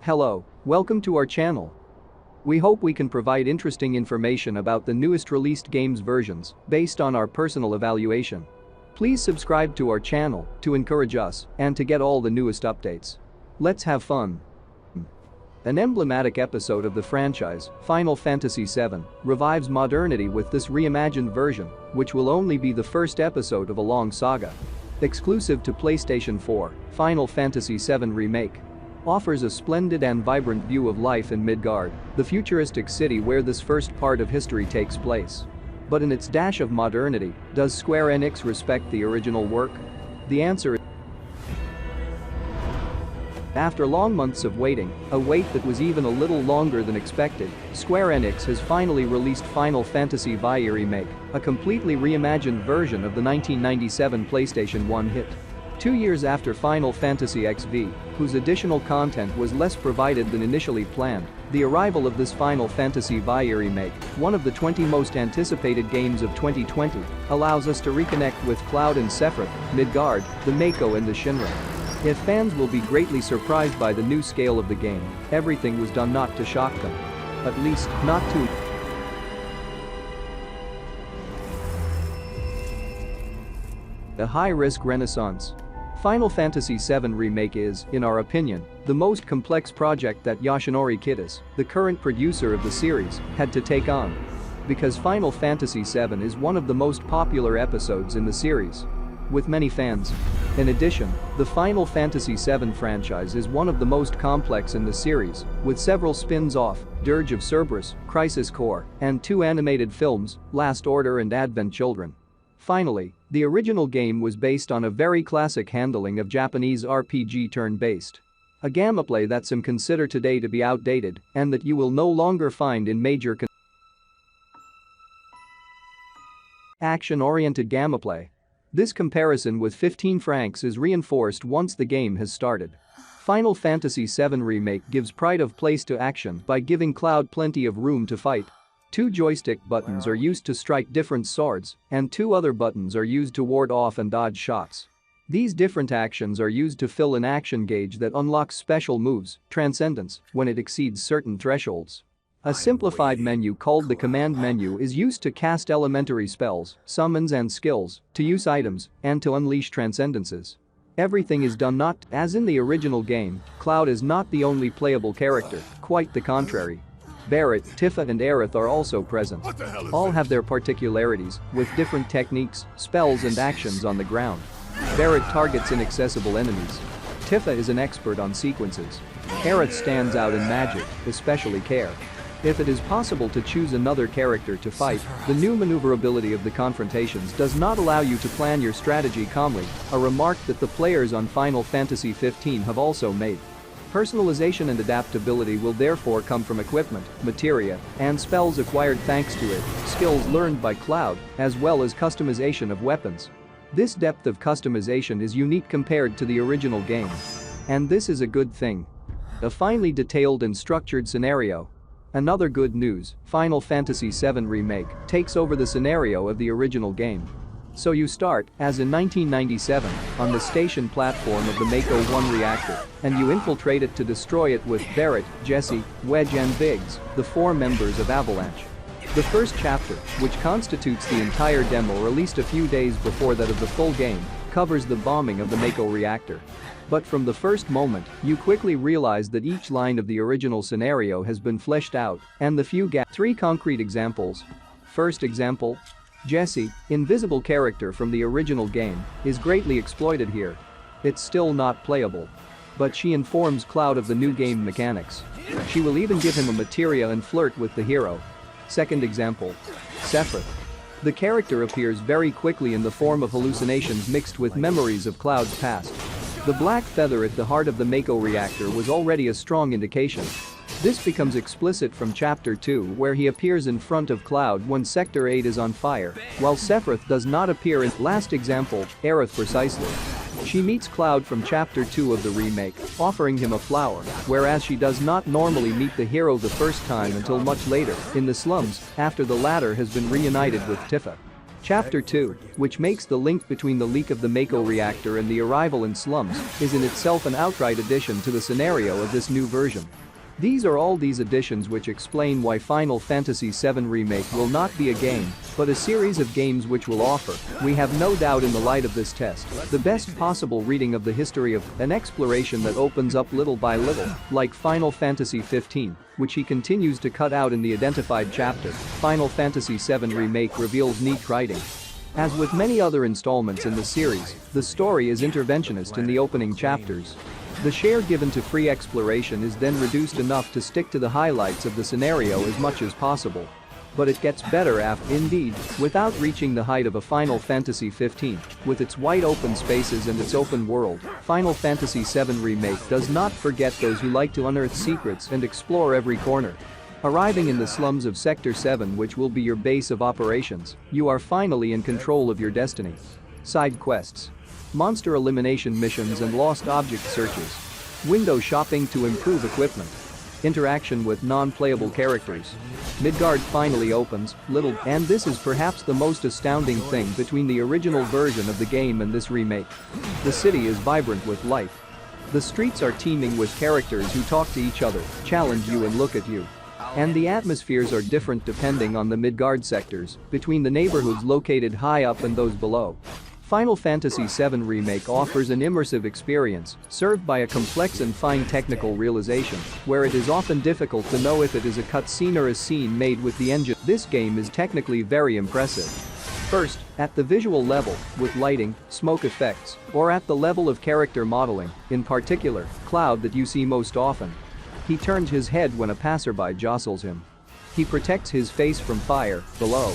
Hello, welcome to our channel. We hope we can provide interesting information about the newest released games versions based on our personal evaluation. Please subscribe to our channel to encourage us and to get all the newest updates. Let's have fun. An emblematic episode of the franchise, Final Fantasy VII, revives modernity with this reimagined version, which will only be the first episode of a long saga. Exclusive to PlayStation 4, Final Fantasy VII Remake offers a splendid and vibrant view of life in Midgard, the futuristic city where this first part of history takes place. But in its dash of modernity, does Square Enix respect the original work? The answer is after long months of waiting, a wait that was even a little longer than expected, Square Enix has finally released Final Fantasy VII Remake, a completely reimagined version of the 1997 PlayStation 1 hit. 2 years after Final Fantasy XV, whose additional content was less provided than initially planned, the arrival of this Final Fantasy VII Remake, one of the 20 most anticipated games of 2020, allows us to reconnect with Cloud and Sephiroth, Midgard, the Mako and the Shinra. If fans will be greatly surprised by the new scale of the game, everything was done not to shock them. At least, not too. A high-risk renaissance. Final Fantasy VII Remake is, in our opinion, the most complex project that Yoshinori Kitas, the current producer of the series, had to take on. Because Final Fantasy VII is one of the most popular episodes in the series, with many fans. In addition, the Final Fantasy VII franchise is one of the most complex in the series, with several spins-off, Dirge of Cerberus, Crisis Core, and 2 animated films, Last Order and Advent Children. Finally, the original game was based on a very classic handling of Japanese RPG turn-based. A gameplay that some consider today to be outdated and that you will no longer find in major action-oriented gameplay. This comparison with 15 francs is reinforced once the game has started. Final Fantasy VII Remake gives pride of place to action by giving Cloud plenty of room to fight. 2 joystick buttons are used to strike different swords, and 2 other buttons are used to ward off and dodge shots. These different actions are used to fill an action gauge that unlocks special moves, Transcendence, when it exceeds certain thresholds. A simplified menu called the command menu is used to cast elementary spells, summons and skills, to use items, and to unleash transcendences. Everything is done not as in the original game. Cloud is not the only playable character, quite the contrary. Barret, Tifa and Aerith are also present. All have their particularities, with different techniques, spells and actions on the ground. Barret targets inaccessible enemies. Tifa is an expert on sequences. Aerith stands out in magic, especially Care. If it is possible to choose another character to fight, the new maneuverability of the confrontations does not allow you to plan your strategy calmly, a remark that the players on Final Fantasy XV have also made. Personalization and adaptability will therefore come from equipment, materia, and spells acquired thanks to it, skills learned by Cloud, as well as customization of weapons. This depth of customization is unique compared to the original game. And this is a good thing. A finely detailed and structured scenario. Another good news, Final Fantasy VII Remake takes over the scenario of the original game. So you start, as in 1997, on the station platform of the Mako 1 reactor, and you infiltrate it to destroy it with Barret, Jessie, Wedge and Biggs, the 4 members of Avalanche. The first chapter, which constitutes the entire demo released a few days before that of the full game, covers the bombing of the Mako reactor. But from the first moment, you quickly realize that each line of the original scenario has been fleshed out, and the few 3 concrete examples. First example. Jessie, invisible character from the original game, is greatly exploited here. It's still not playable. But she informs Cloud of the new game mechanics. She will even give him a materia and flirt with the hero. Second example. Sephiroth. The character appears very quickly in the form of hallucinations mixed with memories of Cloud's past. The black feather at the heart of the Mako reactor was already a strong indication. This becomes explicit from Chapter 2 where he appears in front of Cloud when Sector 8 is on fire, while Sephiroth does not appear in last example, Aerith precisely. She meets Cloud from Chapter 2 of the remake, offering him a flower, whereas she does not normally meet the hero the first time until much later, in the slums, after the latter has been reunited with Tifa. Chapter 2, which makes the link between the leak of the Mako reactor and the arrival in slums, is in itself an outright addition to the scenario of this new version. These are all these additions which explain why Final Fantasy VII Remake will not be a game, but a series of games which will offer, we have no doubt in the light of this test, the best possible reading of the history of an exploration that opens up little by little, like Final Fantasy XV, which he continues to cut out in the identified chapter. Final Fantasy VII Remake reveals neat writing. As with many other installments in the series, the story is interventionist in the opening chapters. The share given to free exploration is then reduced enough to stick to the highlights of the scenario as much as possible. But it gets better indeed, without reaching the height of a Final Fantasy XV, with its wide open spaces and its open world. Final Fantasy VII Remake does not forget those who like to unearth secrets and explore every corner. Arriving in the slums of Sector 7, which will be your base of operations, you are finally in control of your destiny. Side quests, monster elimination missions and lost object searches, window shopping to improve equipment, interaction with non-playable characters. Midgard finally opens, and this is perhaps the most astounding thing between the original version of the game and this remake. The city is vibrant with life. The streets are teeming with characters who talk to each other, challenge you and look at you. And the atmospheres are different depending on the Midgard sectors, between the neighborhoods located high up and those below. Final Fantasy VII Remake offers an immersive experience, served by a complex and fine technical realization, where it is often difficult to know if it is a cutscene or a scene made with the engine. This game is technically very impressive. First, at the visual level, with lighting, smoke effects, or at the level of character modeling, in particular, Cloud that you see most often. He turns his head when a passerby jostles him. He protects his face from fire, below.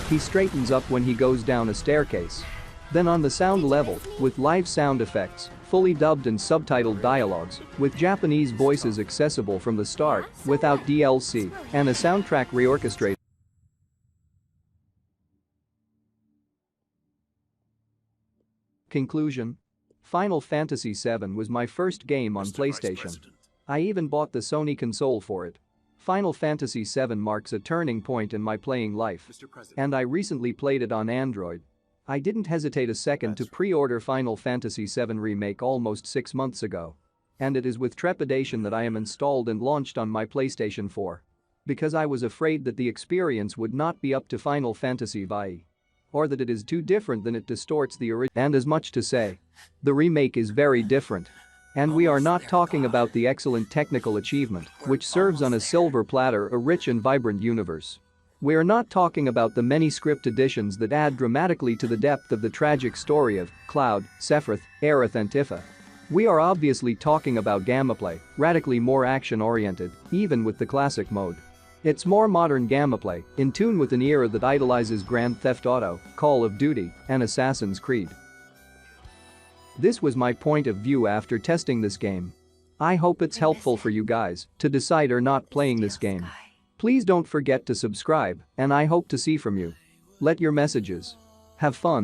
He straightens up when he goes down a staircase. Then on the sound level, with live sound effects, fully dubbed and subtitled dialogues, with Japanese voices accessible from the start, without DLC, and a soundtrack reorchestrated. Conclusion: Final Fantasy VII was my first game on PlayStation. I even bought the Sony console for it. Final Fantasy VII marks a turning point in my playing life. And I recently played it on Android. I didn't hesitate a second to pre-order Final Fantasy VII Remake almost 6 months ago. And it is with trepidation that I am installed and launched on my PlayStation 4. Because I was afraid that the experience would not be up to Final Fantasy VII. Or that it is too different than it distorts the original. And as much to say, the remake is very different. And we are not talking about the excellent technical achievement, which serves on a silver platter a rich and vibrant universe. We are not talking about the many script additions that add dramatically to the depth of the tragic story of Cloud, Sephiroth, Aerith and Tifa. We are obviously talking about gameplay, radically more action-oriented, even with the classic mode. It's more modern gameplay, in tune with an era that idolizes Grand Theft Auto, Call of Duty, and Assassin's Creed. This was my point of view after testing this game. I hope it's helpful for you guys to decide or not playing this game. Please don't forget to subscribe, and I hope to see from you. Let your messages. Have fun.